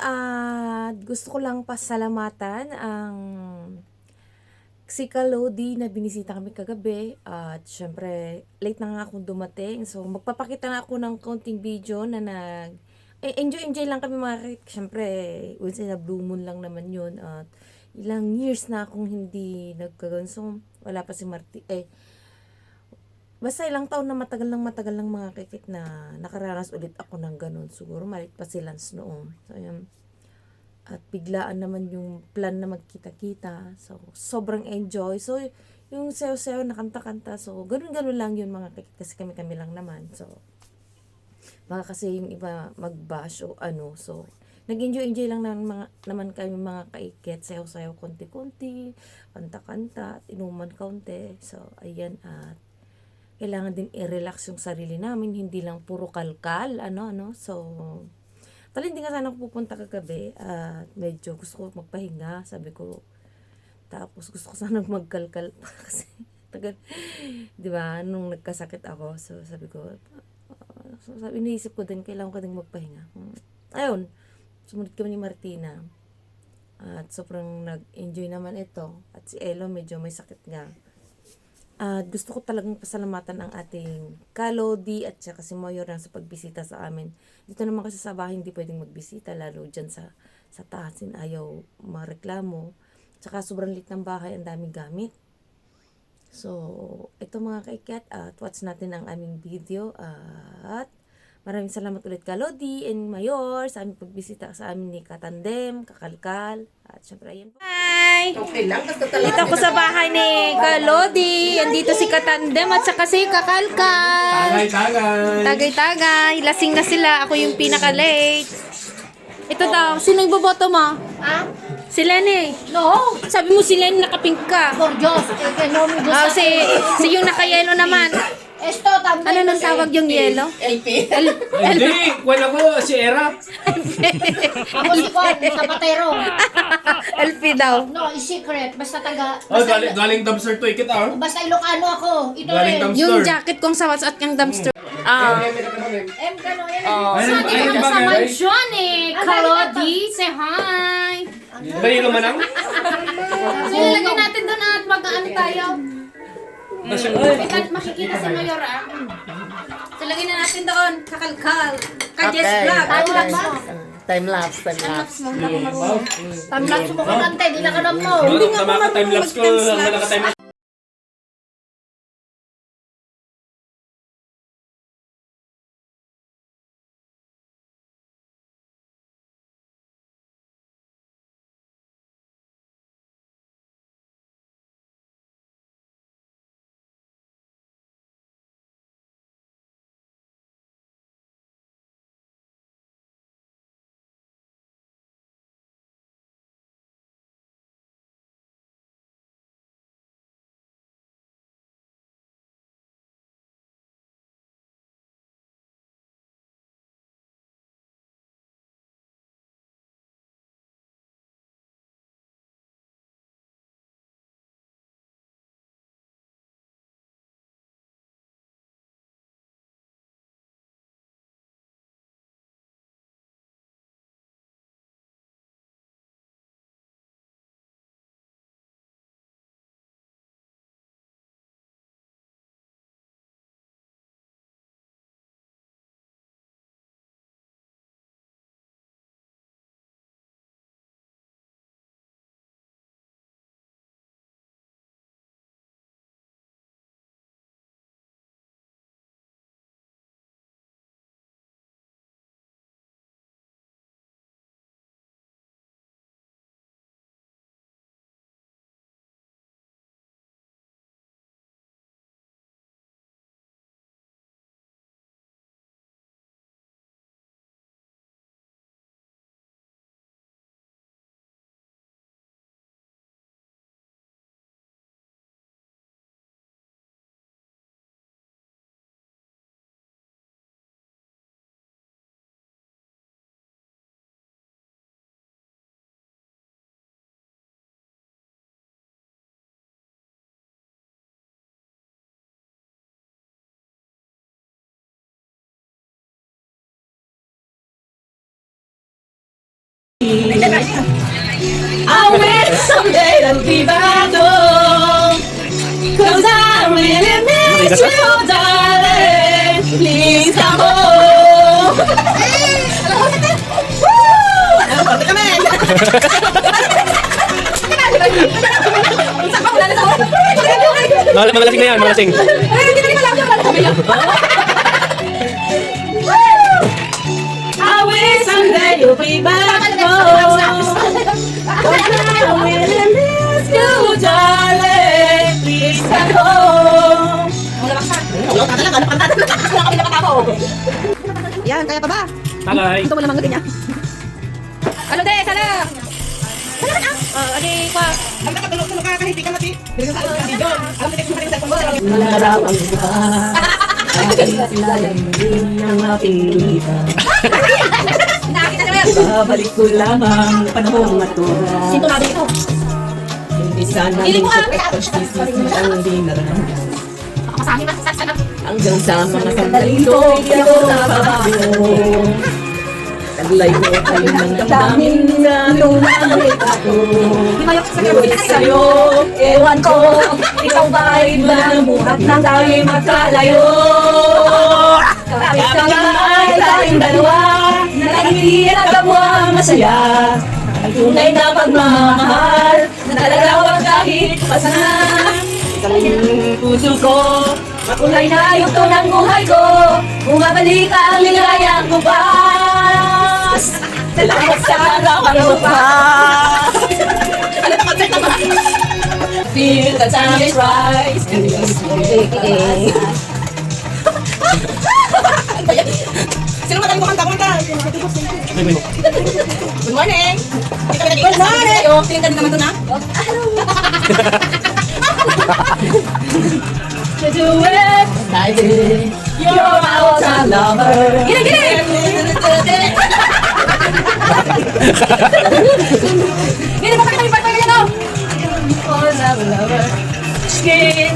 at gusto ko lang pasalamatan ang si Kalodi na binisita kami kagabi at syempre late na nga akong dumating. So magpapakita na ako ng konting video na enjoy lang kami mga kit. Syempre once in a blue moon lang naman yun at ilang years na akong hindi nagkagan. So wala pa si Marty. Basta ilang taon na matagal lang mga kikit na nakaranas ulit ako ng ganun. Siguro malit pa si Lance noon. So ayan. At biglaan naman yung plan na magkita-kita. So, sobrang enjoy. So, yung sayo-sayo na kanta-kanta. So, ganun-ganun lang yun mga kikit. Kasi kami-kami lang naman. So, baka kasi yung iba mag-bash o ano. So, nag-enjoy lang naman kami mga kaikit. Sayo-sayo konti-konti. Kanta-kanta. At inuman kaunti. So, ayan. At kailangan din i-relax yung sarili namin. Hindi lang puro kalkal. So, hindi nga sana ako pupunta kagabi at medyo gusto ko magpahinga, sabi ko. Tapos gusto ko sana magkalkal pa kasi tagal, 'di ba? Nung nagkasakit ako, so sabi ko, iniisip ko din kailangan ko din magpahinga. Ayun, sumunod kami ni Martina. At sobrang nag-enjoy naman ito. At si Elo medyo may sakit nga. At gusto ko talagang pasalamatan ang ating Kalodi at saka si Mayor sa pagbisita sa amin. Dito naman kasi sa bahay hindi pwedeng magbisita, lalo dyan sa taasin ayaw mareklamo. Tsaka sobrang lit ng bahay, ang daming gamit. So, ito mga kaikat, at watch natin ang aming video. At maraming salamat ulit Kalodi and Mayor sa aming pagbisita sa amin ni Katandem, Kakalkal. At syempre ayan po. Hi! Okay lang, basta talaga. Dito ako sa bahay ni Kalodi. Andito si Katandem at saka si Kakalkal. Tagay-tagay. Lasing na sila. Ako yung pinaka-late. Ito daw. Sino yung boboto mo? Ah? Si Lenny. No. Sabi mo si Lenny nakapink ka. Por Diyos. No me gusta. Si yung nakayelo naman. Esto también. Ano nang tawag yung yelo? LP. Hindi, wala ko si Erap. Ako si Juan, Zapatero. LP daw. No, it's secret. Basta taga... Oh, galing dumpster to ikit ah. Basta Ilocano ako. Ito Galing rin. dumpster. Yung jacket kong sa WhatsApp yung dumpster. Gano'n yan. Ayun, ayun ba Sa nga? mansion eh. Kalodi, say hi. Ba yun manang? So ilalagay natin doon at mag-ano tayo. Makikita si Mayor ah. So ilagay na natin doon. Kakalkal. Kajes vlog. Time-lapse. Tamlat mo ka kante, di na ka na mo. Tama ka time-lapse ko. Wala ka time-lapse. I wish someday that'll be back home. 'Cause I really miss you, darling. Please come home. Ano ba? Kami! Malalasing na yan, malalasing. I wish someday you'll be back home. 'Cause I really miss you, darling. Please come home. Yan, kaya pa ba? Tagay. Ito mo lamang natin niya. Ano de, sana? Adi pa. Nalarawan ko ba? Aking silayan din ng aking lumipa. Babalik ko lamang panahong matuwa. Sinto natin ito. Hindi sana pagstisis ang di naramdaman. Kasama na sa sana. Hanggang sa mga sandaling ito, di ako nababago. Taglay ko kayo ng damdamin na lumamit ako. Ngunit sa'yo, ewan ko, ikaw ba'y ba buhat na tayo'y magkalayo? Kahit kami ay tayong dalawa, nakangiti at kapwa masaya. Ang tunay na pagmamahal, na nalagawag kahit pasanan. Ang puso ko, makulay na yugto ng buhay ko. Bumabalik ang ligayang bukas. Salamat sa kapag-upas. Ano na concept naman? Feel the time is right. And it's waiting. Sino ba tayo kumanta? Good morning! Good morning! Tingin ka din naman ito na? To do it like this. You're my all-time lover. Get it! Gini, bakit kami part-part yan, oh? All-time lover. Skin.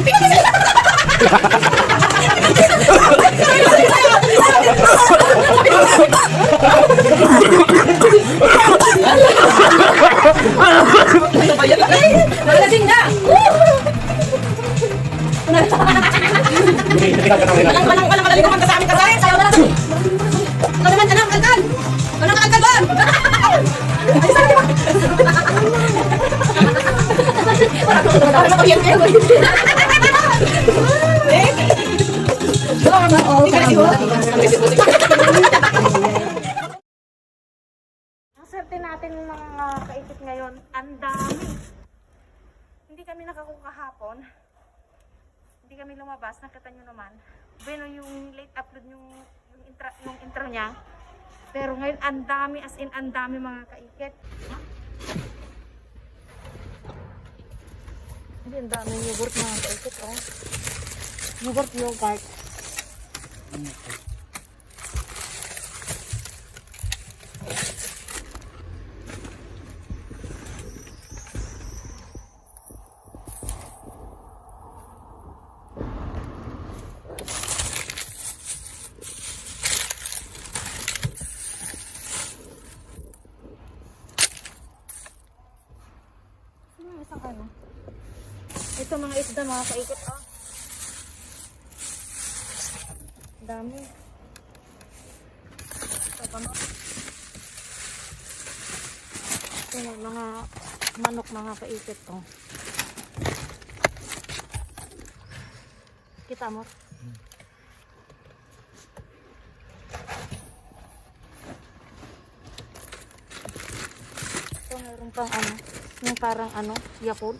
Ano ba yan? Nalasing na! Walang magaling kumanta sa amin kasi. Sayo na lang. Ano naman, anak, kalkal. Ano ka, kalkal ba? Ay, saan ba? Parang ako yan kayo. Ang swerte natin ng mga kaipit ngayon, ang dami. Hindi kami nakakuha kahapon. Hindi kami lumabas, nakita nyo naman. Bueno, yung late upload yung intro niya. Pero ngayon, ang dami, as in, ang dami mga kaikit. Hindi, ang dami yogurt mga kaikit, oh. Yogurt. Isang ano? Ito mga isda mga kaikit, oh. Dami. Ito pa ito mga manok mga kaikit, oh. Kita mo? Ito mayroon pang ano, yung parang ano, yapon.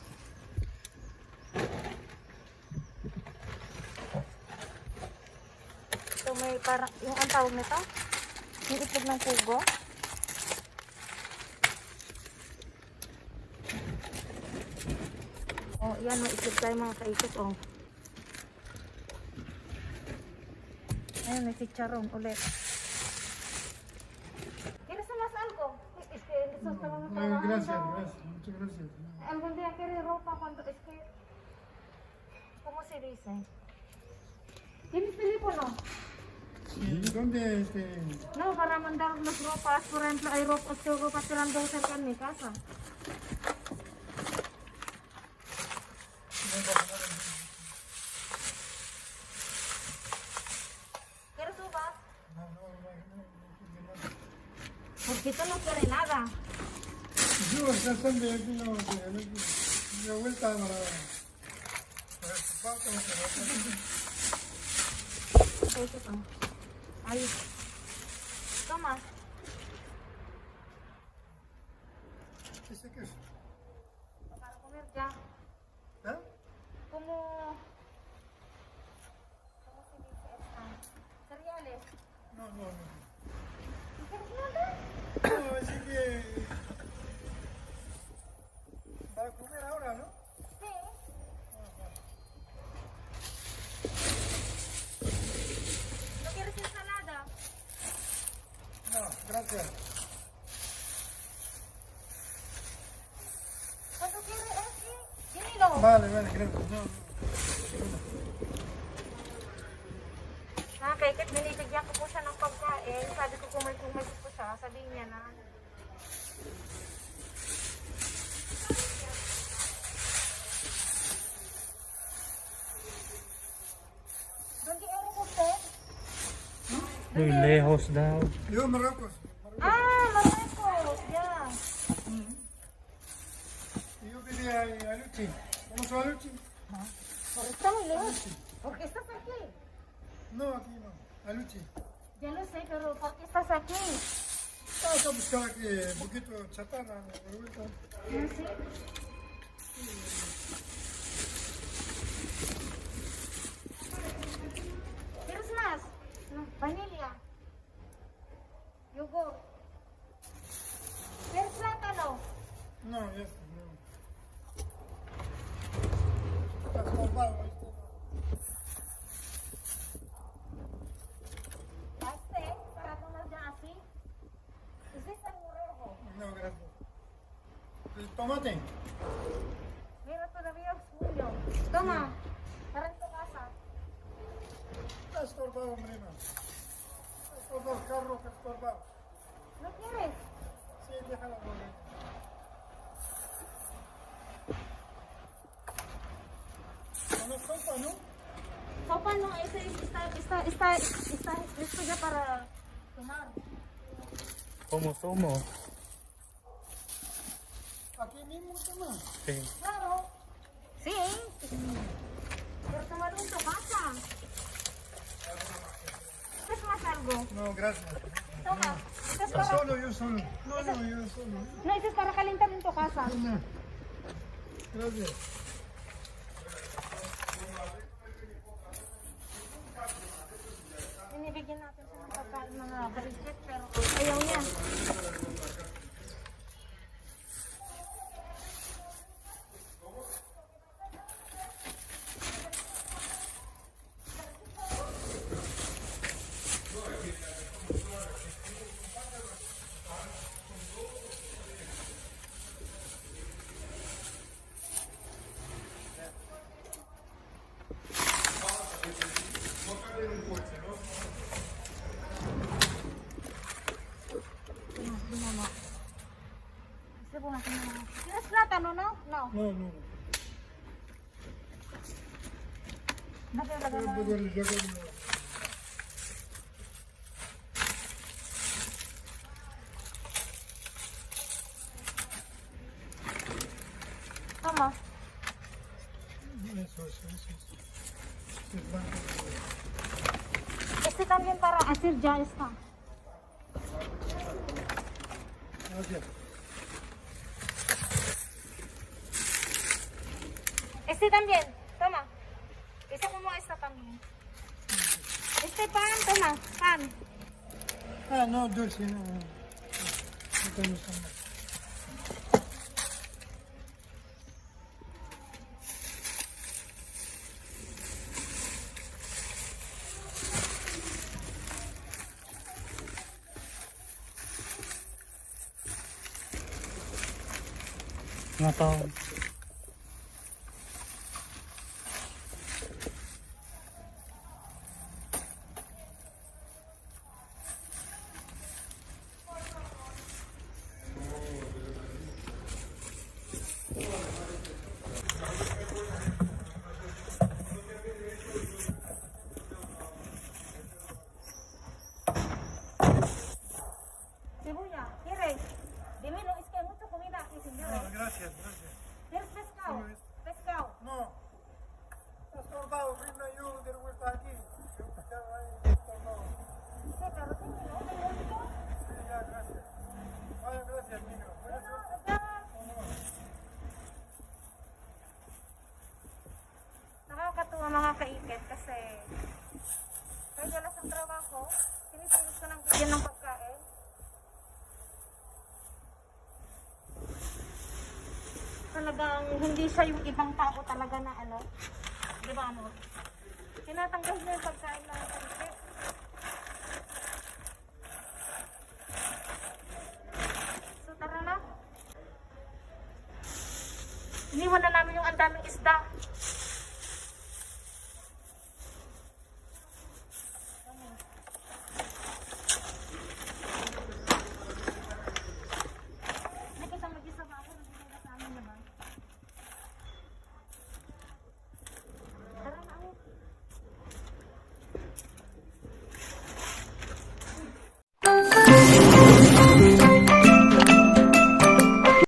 Ito may parang, yung ang tawag nito, yung itlog ng pugo. Oh, yan, may itlog tayo mga kaikit, oh. Ayun, may chicharon ulit. Kira sa masal ko. Es que eso está muy trabajando. Gracias, muchas gracias. Algún día quiere ropa cuando es que ¿cómo se dice? ¿Tienes teléfono? ¿Dónde No, para mandar las ropas, por ejemplo, hay ropas tirando cerca de mi casa. ¿Quieres uvas? Porque tú no quieres nada. Yo están de aquí, no, de vuelta para Ahí. Toma. ¿Qué es eso? Para comer ya. ¿Eh? ¿Cómo se dice esta? Cereales. No, no, no. ¿No quieres nada? No, así que va a comer ahora, ¿no? Sí. ¿No quieres ensalada? No, gracias. ¿Cuánto quieres? Sí. Dímelo. Vale, vale, gracias. No, Okay, kahit binibigyan ko po siya ng pagkain, sabi ko kung may po siya, sabihin niya na. ¿Dónde eres usted? Muy lejos daw. yo Marruecos. Ah, Marruecos, ya. Yo vivía ahí a Luchi. ¿Conoces a Luchi? Pero está muy lejos. ¿Por qué estás aquí? No, aquí no. A Luchi. Ya lo sé, pero ¿por qué estás aquí? Vamos a buscar aquí un poquito de chatarra de vuelta. Sí. ¿Quieres más? No, vanilla. Yogur. ¿Quieres plátano? No, ya está. No. Estás comprado, ¿viste? Este, para comer ya así. Ese es el rojo. No, gracias. ¿El tomate? Mira, todavía es julio. Toma, para en tu casa. Está estorbado, hombre, no. Está estorbado, carro, está estorbado. ¿No quieres? Sí, déjalo, hombre. Con la sopa, ¿no? Sopa no, ese esto ya para tomar. ¿Cómo somos? Aquí mismo, toma. Sí. Claro. Sí. Pero tomar en tu casa. ¿Quieres más algo? No, gracias. Toma. Este es Yo para, solo, yo solo. No, no, yo solo. no, este es para calentar en tu casa. No. Gracias. Binibigyan natin siya ng pagkain mga brisket, pero ayaw niya. ¿Tienes plátano, no? No. No, no. Lagay Yo na. puedo llegar. Tama. Eso. Sí, blanco. Este también para hacer ya está. Gracias. Este también, toma. Este como esta también. Este pan, toma, pan. Ah, no, dulce, no. No te gusta más. Nga tao. Yan ang pagkain. Talagang hindi siya yung ibang tao talaga na ano. Di ba mo? Tinatanggal niya yung pagkain ng sarili. So tara na. Iniwan na namin yung ang daming isda.